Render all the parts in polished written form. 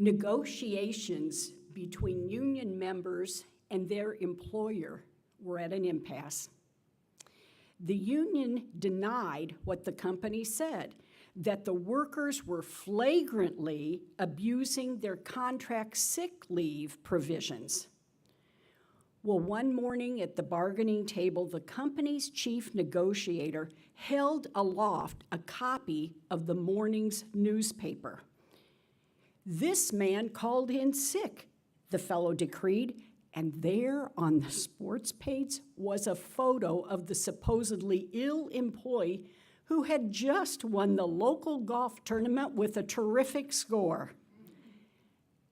Negotiations between union members and their employer were at an impasse. The union denied what the company said, that the workers were flagrantly abusing their contract sick leave provisions. Well, one morning at the bargaining table, the company's chief negotiator held aloft a copy of the morning's newspaper. "This man called in sick," the fellow decreed, and there on the sports page was a photo of the supposedly ill employee who had just won the local golf tournament with a terrific score.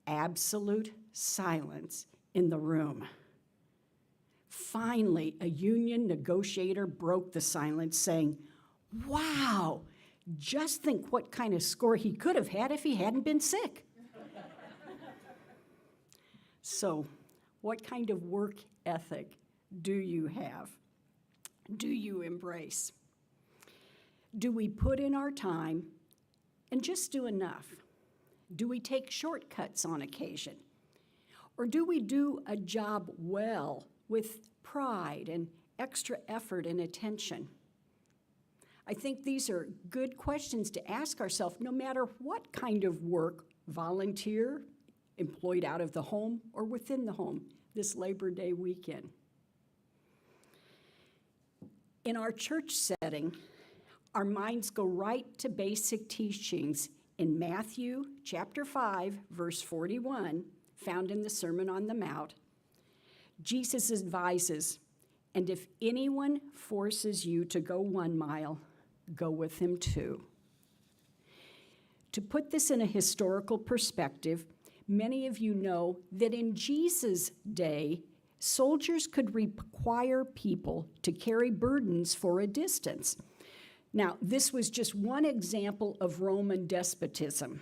Absolute silence in the room. Finally, a union negotiator broke the silence, saying, "Wow, just think what kind of score he could have had if he hadn't been sick." So, what kind of work ethic do you have? Do you embrace? Do we put in our time and just do enough? Do we take shortcuts on occasion? Or do we do a job well with pride and extra effort and attention? I think these are good questions to ask ourselves no matter what kind of work, volunteer, employed out of the home or within the home, this Labor Day weekend. In our church setting, our minds go right to basic teachings in Matthew chapter 5, verse 41, found in the Sermon on the Mount. Jesus advises, "And if anyone forces you to go 1 mile, go with him 2." To put this in a historical perspective, many of you know that in Jesus' day, soldiers could require people to carry burdens for a distance. Now, this was just one example of Roman despotism.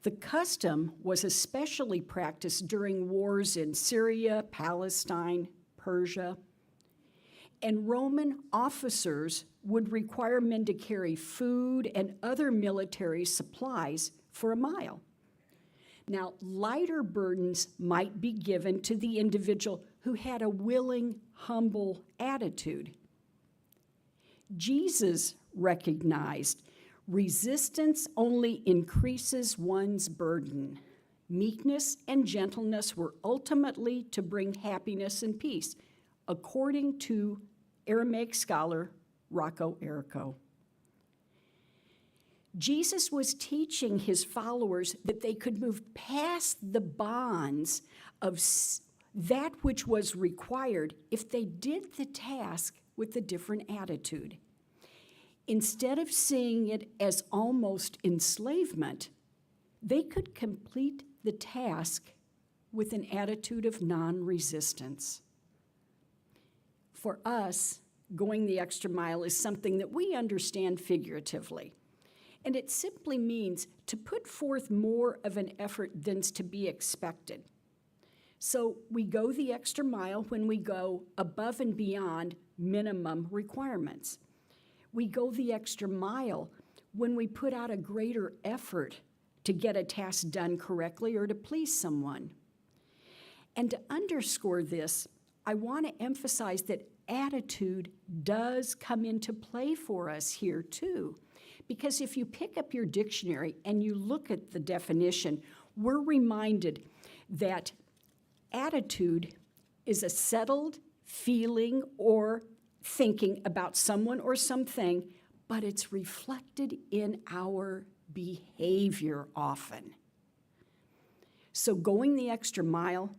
The custom was especially practiced during wars in Syria, Palestine, Persia, and Roman officers would require men to carry food and other military supplies for a mile. Now, lighter burdens might be given to the individual who had a willing, humble attitude. Jesus recognized resistance only increases one's burden. Meekness and gentleness were ultimately to bring happiness and peace, according to Aramaic scholar Rocco Errico. Jesus was teaching his followers that they could move past the bonds of that which was required if they did the task with a different attitude. Instead of seeing it as almost enslavement, they could complete the task with an attitude of non-resistance. For us, going the extra mile is something that we understand figuratively. And it simply means to put forth more of an effort than's to be expected. So we go the extra mile when we go above and beyond minimum requirements. We go the extra mile when we put out a greater effort to get a task done correctly or to please someone. And to underscore this, I want to emphasize that attitude does come into play for us here too. Because if you pick up your dictionary and you look at the definition, we're reminded that attitude is a settled feeling or thinking about someone or something, but it's reflected in our behavior often. So going the extra mile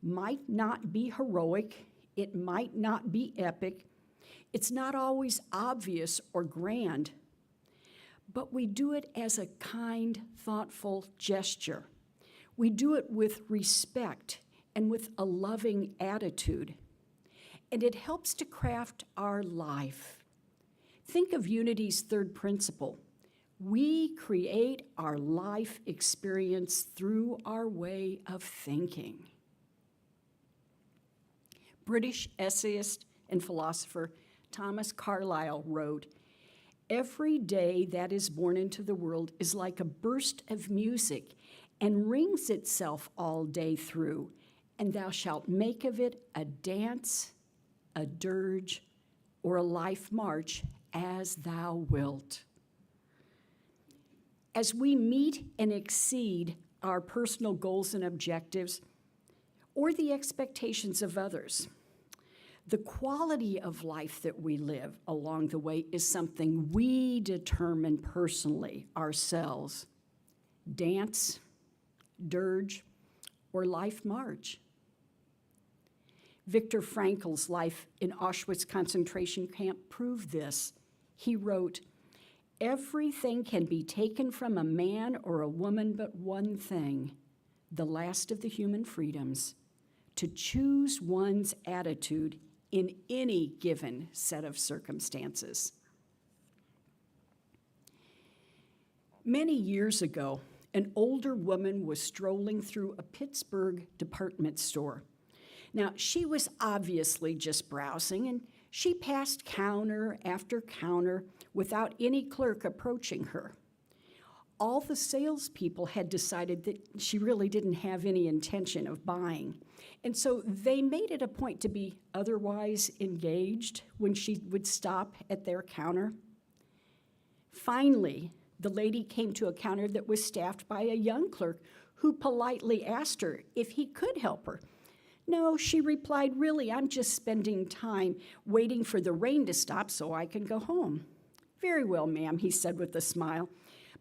might not be heroic, it might not be epic, it's not always obvious or grand, but we do it as a kind, thoughtful gesture. We do it with respect and with a loving attitude. And it helps to craft our life. Think of Unity's third principle. We create our life experience through our way of thinking. British essayist and philosopher Thomas Carlyle wrote, "Every day that is born into the world is like a burst of music, and rings itself all day through, and thou shalt make of it a dance, a dirge, or a life march, as thou wilt. As we meet and exceed our personal goals and objectives, or the expectations of others, the quality of life that we live along the way is something we determine personally ourselves. Dance, dirge, or life march. Viktor Frankl's life in Auschwitz concentration camp proved this. He wrote, "Everything can be taken from a man or a woman but one thing, the last of the human freedoms, to choose one's attitude in any given set of circumstances." Many years ago, an older woman was strolling through a Pittsburgh department store. Now, she was obviously just browsing, and she passed counter after counter without any clerk approaching her. All the salespeople had decided that she really didn't have any intention of buying, and so they made it a point to be otherwise engaged when she would stop at their counter. Finally, the lady came to a counter that was staffed by a young clerk who politely asked her if he could help her. "No," she replied, "really, I'm just spending time waiting for the rain to stop so I can go home." "Very well, ma'am," he said with a smile,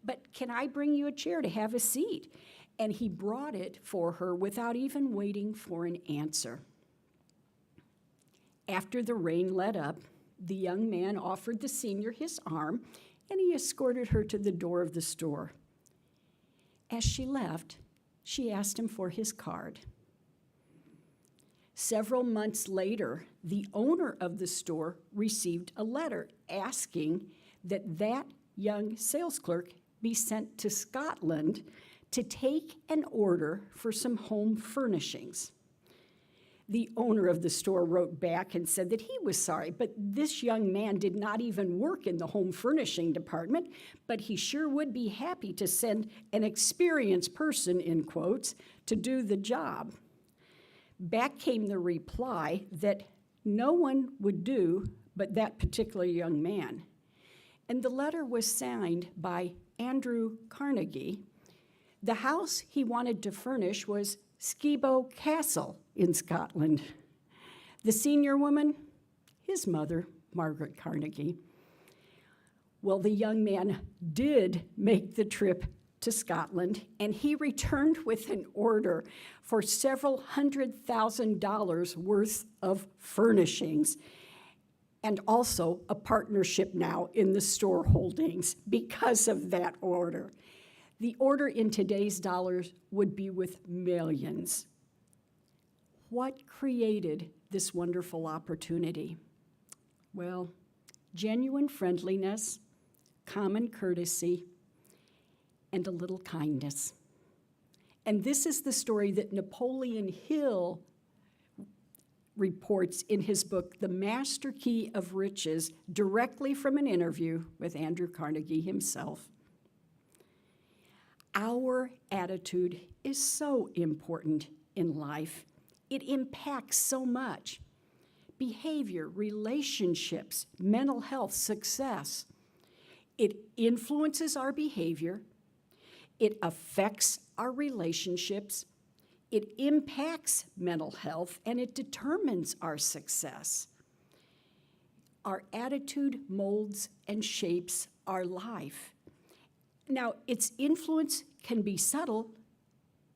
"but can I bring you a chair to have a seat?" And he brought it for her without even waiting for an answer. After the rain let up, the young man offered the senior his arm, and he escorted her to the door of the store. As she left, she asked him for his card. Several months later, the owner of the store received a letter asking that young sales clerk be sent to Scotland to take an order for some home furnishings. The owner of the store wrote back and said that he was sorry, but this young man did not even work in the home furnishing department, but he sure would be happy to send an experienced person, in quotes, to do the job. Back came the reply that no one would do but that particular young man. And the letter was signed by Andrew Carnegie. The house he wanted to furnish was Skibo Castle in Scotland. The senior woman, his mother, Margaret Carnegie. Well, the young man did make the trip to Scotland, and he returned with an order for several $100,000 worth of furnishings, and also a partnership now in the store holdings because of that order. The order in today's dollars would be with millions. What created this wonderful opportunity? Well, genuine friendliness, common courtesy, and a little kindness. And this is the story that Napoleon Hill reports in his book, The Master Key of Riches, directly from an interview with Andrew Carnegie himself. Our attitude is so important in life. It impacts so much. Behavior, relationships, mental health, success. It influences our behavior. It affects our relationships. It impacts mental health, and it determines our success. Our attitude molds and shapes our life. Now, its influence can be subtle,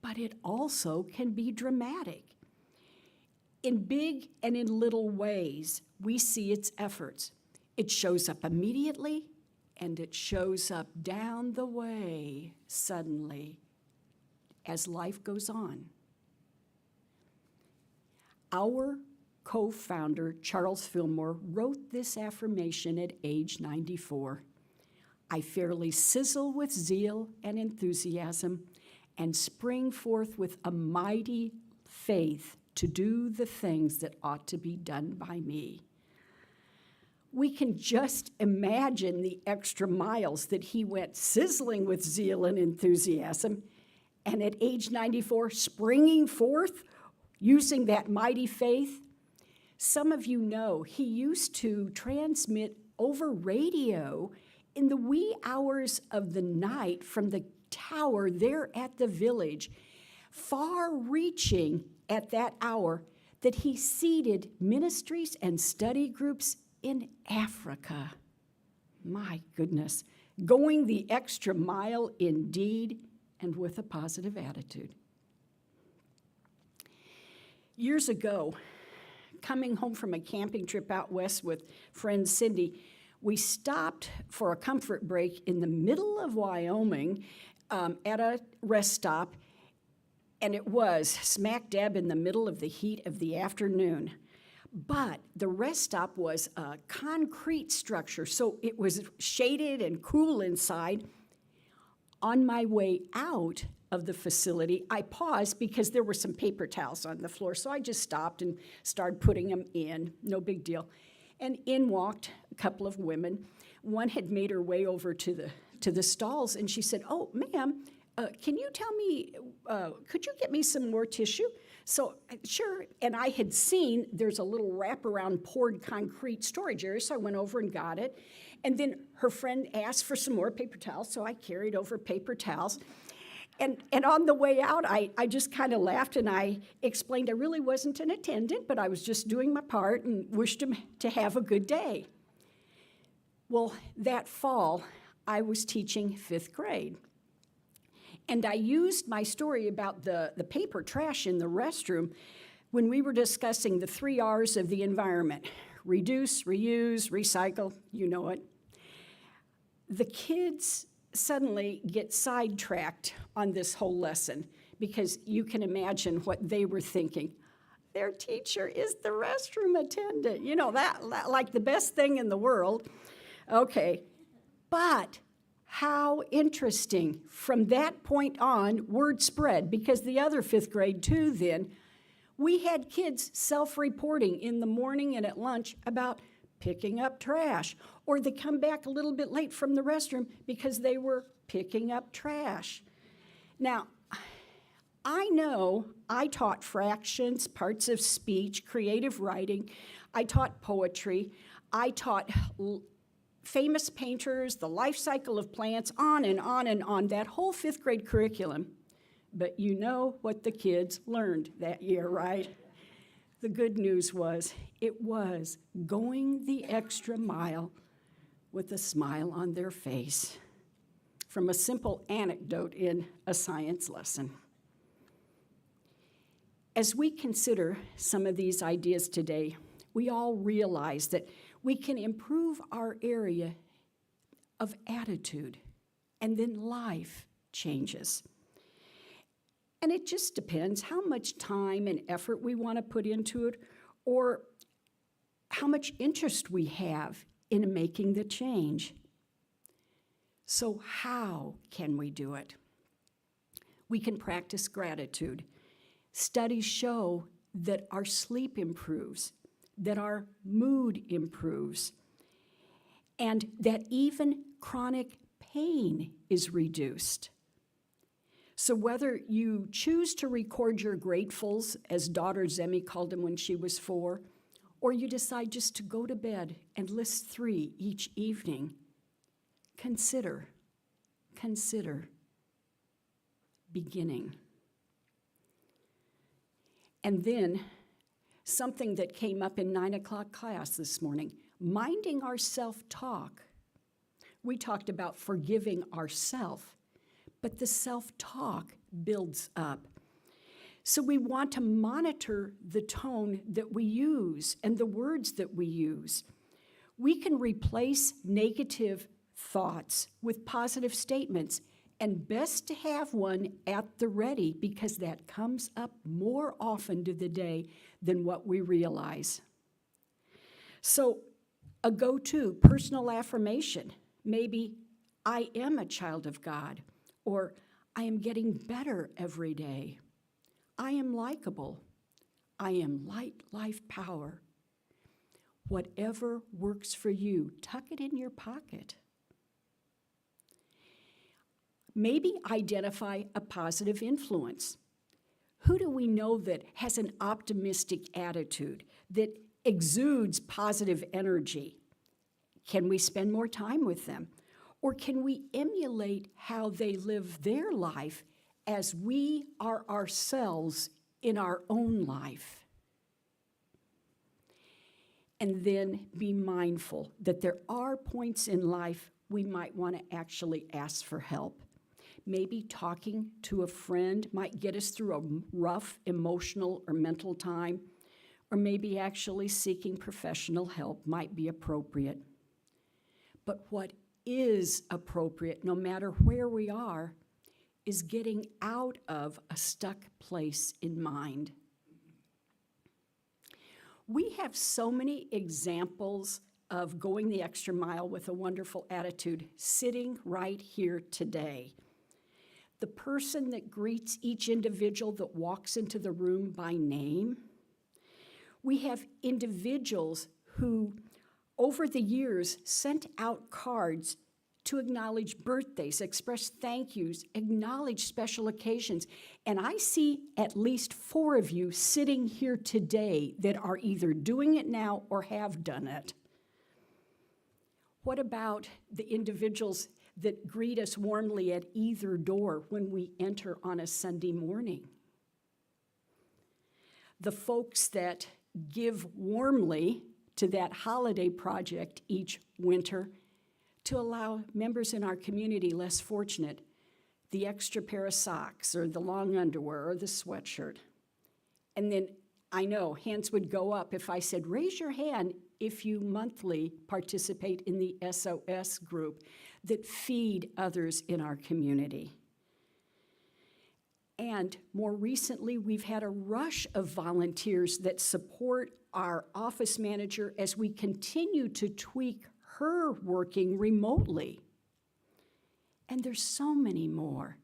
but it also can be dramatic. In big and in little ways, we see its efforts. It shows up immediately, and it shows up down the way suddenly as life goes on. Our co-founder, Charles Fillmore, wrote this affirmation at age 94. "I fairly sizzle with zeal and enthusiasm and spring forth with a mighty faith to do the things that ought to be done by me." We can just imagine the extra miles that he went sizzling with zeal and enthusiasm, and at age 94, springing forth, using that mighty faith. Some of you know he used to transmit over radio in the wee hours of the night from the tower there at the village, far-reaching at that hour that he seeded ministries and study groups in Africa. My goodness, going the extra mile indeed, and with a positive attitude. Years ago, coming home from a camping trip out west with friend Cindy, we stopped for a comfort break in the middle of Wyoming at a rest stop, and it was smack dab in the middle of the heat of the afternoon. But the rest stop was a concrete structure, so it was shaded and cool inside. On my way out of the facility, I paused because there were some paper towels on the floor, so I just stopped and started putting them in, no big deal. And in walked a couple of women. One had made her way over to the stalls, and she said, "Oh, ma'am, can you tell me, could you get me some more tissue?" So, sure, and I had seen there's a little wraparound poured concrete storage area, so I went over and got it. And then her friend asked for some more paper towels, so I carried over paper towels. And on the way out, I just kind of laughed, and I explained I really wasn't an attendant, but I was just doing my part and wished him to have a good day. Well, that fall, I was teaching 5th grade. And I used my story about the paper trash in the restroom when we were discussing the 3 R's of the environment: reduce, reuse, recycle, you know it. The kids suddenly get sidetracked on this whole lesson because you can imagine what they were thinking. Their teacher is the restroom attendant. You know, that like the best thing in the world. Okay, but how interesting. From that point on, word spread, because the other 5th grade too then, we had kids self-reporting in the morning and at lunch about picking up trash, or they come back a little bit late from the restroom because they were picking up trash. Now, I know I taught fractions, parts of speech, creative writing. I taught poetry. I taught famous painters, the life cycle of plants, on and on and on, that whole 5th grade curriculum. But you know what the kids learned that year, right? The good news was, it was going the extra mile with a smile on their face, from a simple anecdote in a science lesson. As we consider some of these ideas today, we all realize that we can improve our area of attitude, and then life changes. And it just depends how much time and effort we want to put into it, or how much interest we have in making the change. So how can we do it? We can practice gratitude. Studies show that our sleep improves, that our mood improves, and that even chronic pain is reduced. So whether you choose to record your gratefuls, as daughter Zemi called them when she was 4, or you decide just to go to bed and list 3 each evening, consider beginning. And then something that came up in 9 o'clock class this morning, minding our self-talk. We talked about forgiving ourselves, but the self-talk builds up. So we want to monitor the tone that we use and the words that we use. We can replace negative thoughts with positive statements, and best to have one at the ready, because that comes up more often to the day than what we realize. So a go-to personal affirmation, maybe, I am a child of God, or I am getting better every day. I am likable. I am light, life, power. Whatever works for you, tuck it in your pocket. Maybe identify a positive influence. Who do we know that has an optimistic attitude, that exudes positive energy? Can we spend more time with them? Or can we emulate how they live their life as we are ourselves in our own life? And then be mindful that there are points in life we might want to actually ask for help. Maybe talking to a friend might get us through a rough emotional or mental time, or maybe actually seeking professional help might be appropriate. But what is appropriate, no matter where we are, is getting out of a stuck place in mind. We have so many examples of going the extra mile with a wonderful attitude sitting right here today. The person that greets each individual that walks into the room by name. We have individuals who, over the years, sent out cards to acknowledge birthdays, express thank yous, acknowledge special occasions. And I see at least 4 of you sitting here today that are either doing it now or have done it. What about the individuals that greet us warmly at either door when we enter on a Sunday morning? The folks that give warmly to that holiday project each winter to allow members in our community less fortunate the extra pair of socks or the long underwear or the sweatshirt. And then I know hands would go up if I said, raise your hand if you monthly participate in the SOS group that feed others in our community. And more recently, we've had a rush of volunteers that support our office manager as we continue to tweak her working remotely. And there's so many more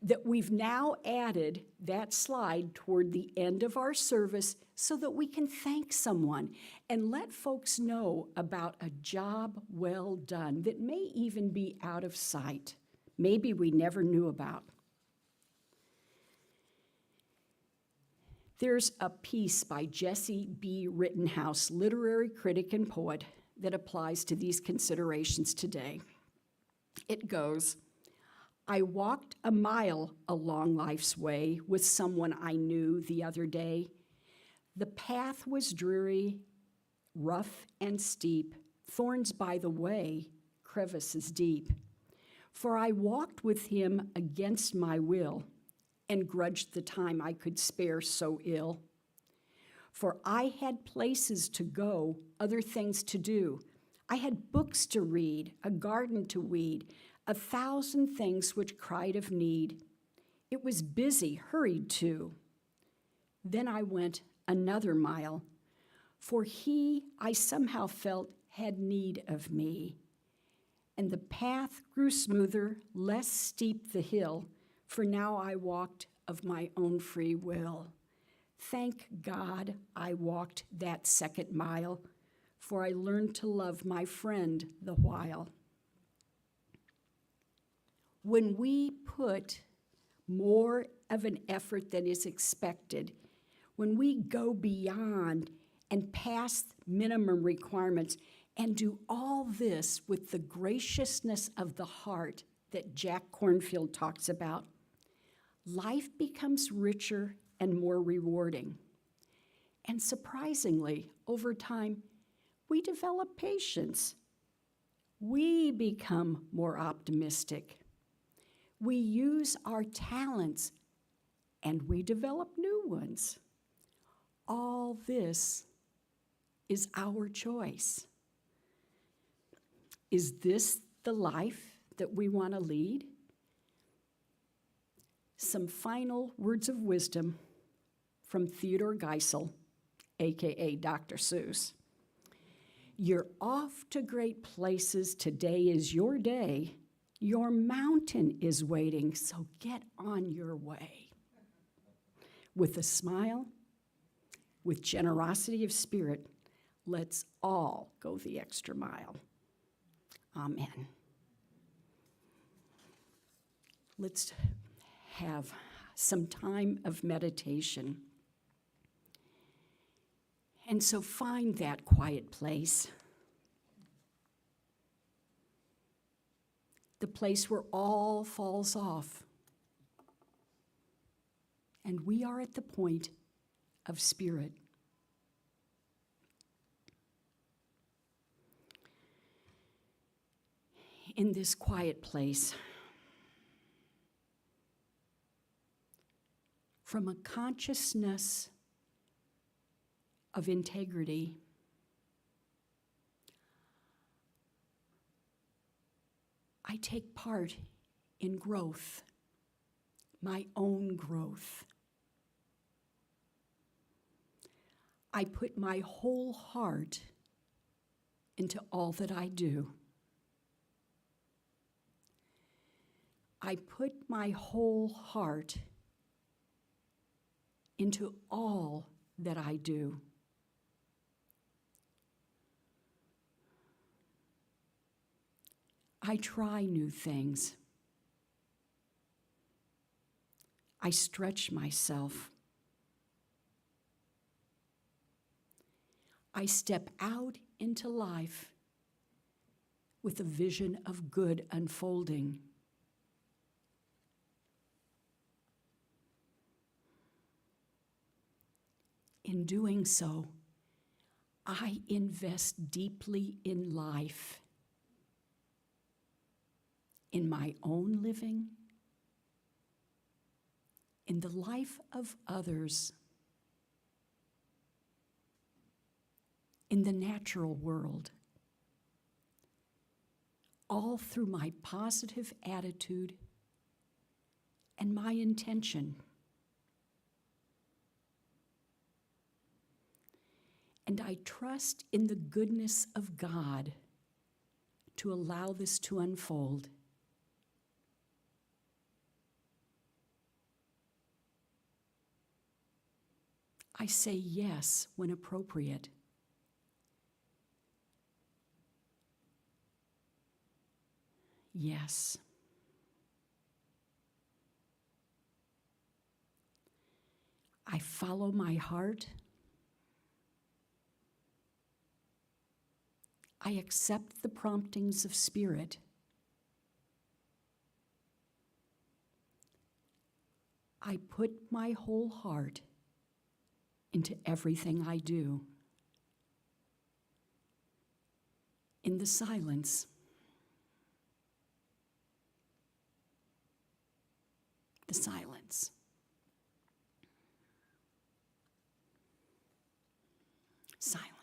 that we've now added that slide toward the end of our service so that we can thank someone and let folks know about a job well done that may even be out of sight, maybe we never knew about. There's a piece by Jesse B. Rittenhouse, literary critic and poet, that applies to these considerations today. It goes, I walked a mile along life's way with someone I knew the other day. The path was dreary, rough and steep, thorns by the way, crevices deep. For I walked with him against my will, and grudged the time I could spare so ill. For I had places to go, other things to do. I had books to read, a garden to weed, 1,000 things which cried of need. It was busy, hurried too. Then I went another mile, for he, I somehow felt, had need of me. And the path grew smoother, less steep the hill, for now I walked of my own free will. Thank God I walked that second mile, for I learned to love my friend the while. When we put more of an effort than is expected, when we go beyond and past minimum requirements and do all this with the graciousness of the heart that Jack Kornfield talks about, life becomes richer and more rewarding. And surprisingly, over time, we develop patience. We become more optimistic. We use our talents, and we develop new ones. All this is our choice. Is this the life that we want to lead? Some final words of wisdom from Theodore Geisel, aka Dr. Seuss. You're off to great places. Today is your day. Your mountain is waiting, so get on your way. With a smile, with generosity of spirit, let's all go the extra mile. Amen. Let's have some time of meditation. And so find that quiet place, the place where all falls off. And we are at the point of spirit. In this quiet place, from a consciousness of integrity, I take part in growth, my own growth. I put my whole heart into all that I do. I put my whole heart into all that I do. I try new things. I stretch myself. I step out into life with a vision of good unfolding. In doing so, I invest deeply in life, in my own living, in the life of others, in the natural world, all through my positive attitude and my intention. And I trust in the goodness of God to allow this to unfold. I say yes when appropriate. Yes. I follow my heart. I accept the promptings of spirit. I put my whole heart into everything I do. In the silence, the silence. Silence.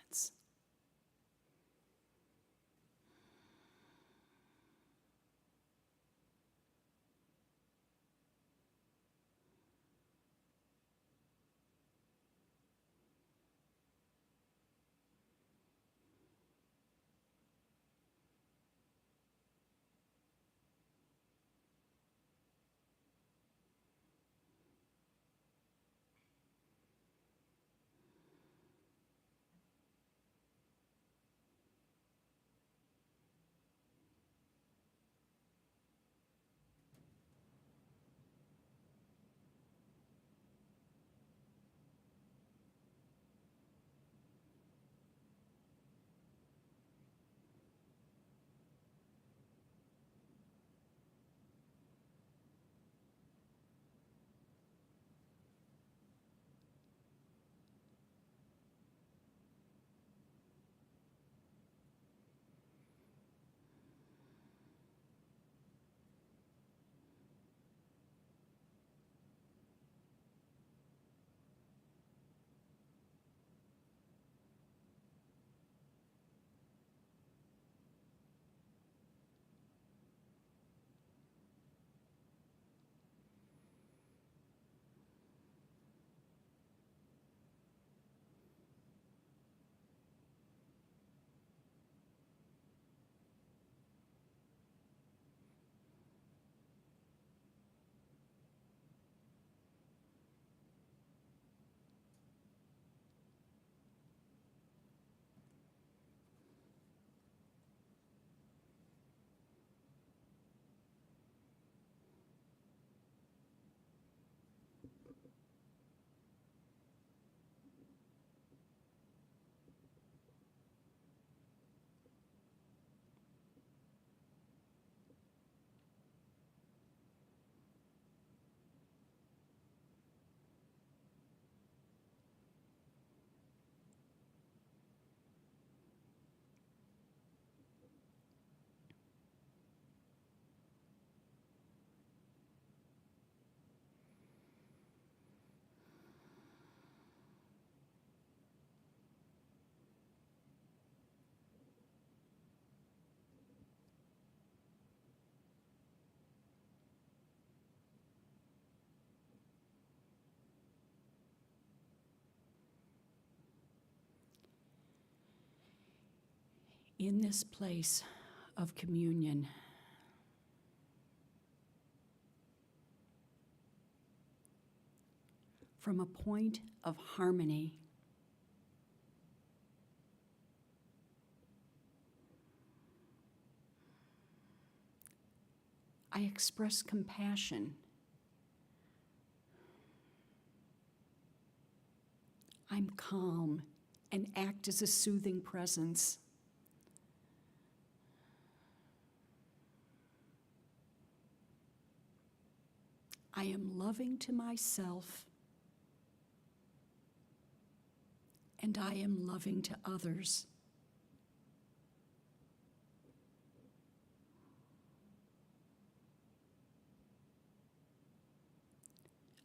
In this place of communion, from a point of harmony, I express compassion. I'm calm and act as a soothing presence. I am loving to myself, and I am loving to others.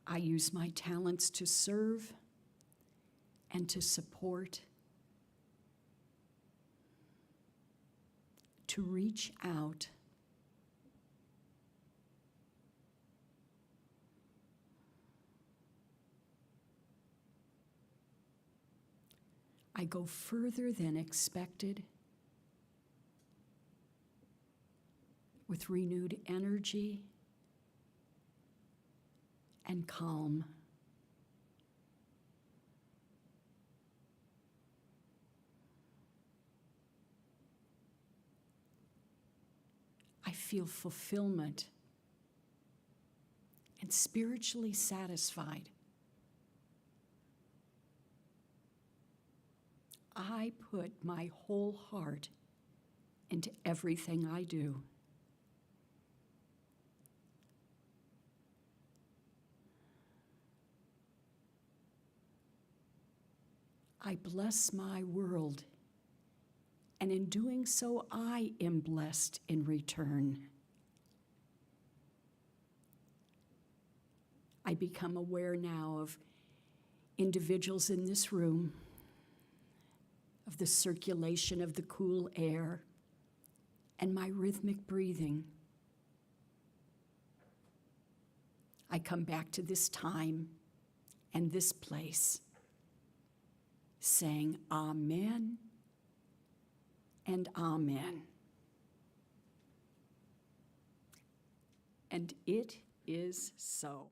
I use my talents to serve and to support, to reach out, I go further than expected with renewed energy and calm. I feel fulfillment and spiritually satisfied. I put my whole heart into everything I do. I bless my world, and in doing so, I am blessed in return. I become aware now of individuals in this room, of the circulation of the cool air, and my rhythmic breathing. I come back to this time and this place, saying Amen and Amen. And it is so.